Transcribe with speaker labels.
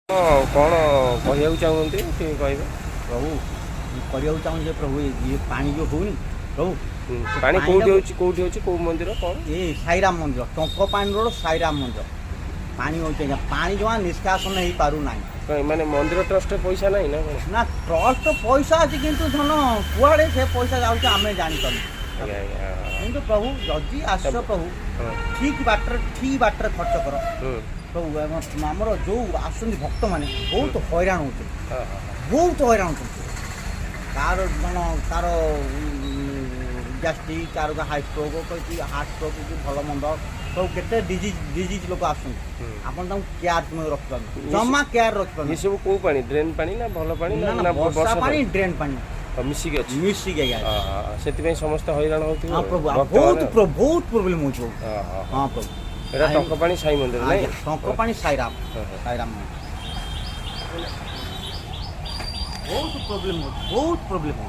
Speaker 1: कौन कहू चाहते कहे
Speaker 2: प्रभु कहू चाहूँ जे प्रभु ये पानी जो होनी प्रभु
Speaker 1: पानी कौटी हो कौ मंदिर कौन
Speaker 2: ये साईराम मंदिर टंक पानी रोड साईराम मंदिर पानी हो पानी जमा निष्कासन हो पारू ना
Speaker 1: माने मंदिर ट्रस्ट पैसा नहीं ना कौन
Speaker 2: ना ट्रस्ट पैसा अच्छी किंतु धन कुआड़े से पैसा जाऊँ आम जापर किंतु प्रभु जदि आस प्रभु ठीक बाटर खर्च कर प्रभु आमर जो आस भक्त मैंने बहुत हैरान हो बहुत हैरान कार मन car gastric car heart stroke कि भल मंद सब केते डिजीज लोक आसन केयर तुम रखिपा जमा केयर रखिपा
Speaker 1: ये सब को पानी ड्रेन पानी ना भल पानी ना
Speaker 2: वर्षा पानी ड्रेन पानी
Speaker 1: मिसिक अच्छी
Speaker 2: मिसिक
Speaker 1: से समस्त हैरान होती
Speaker 2: हाँ प्रभु बहुत प्रोब्लेम हो हाँ प्रभु
Speaker 1: एटा टंकपाणी साई मंदिर नहीं
Speaker 2: टंकपाणी साईराम साईराम बहुत प्रोब्लेम हो बहुत प्रोब्लेम हो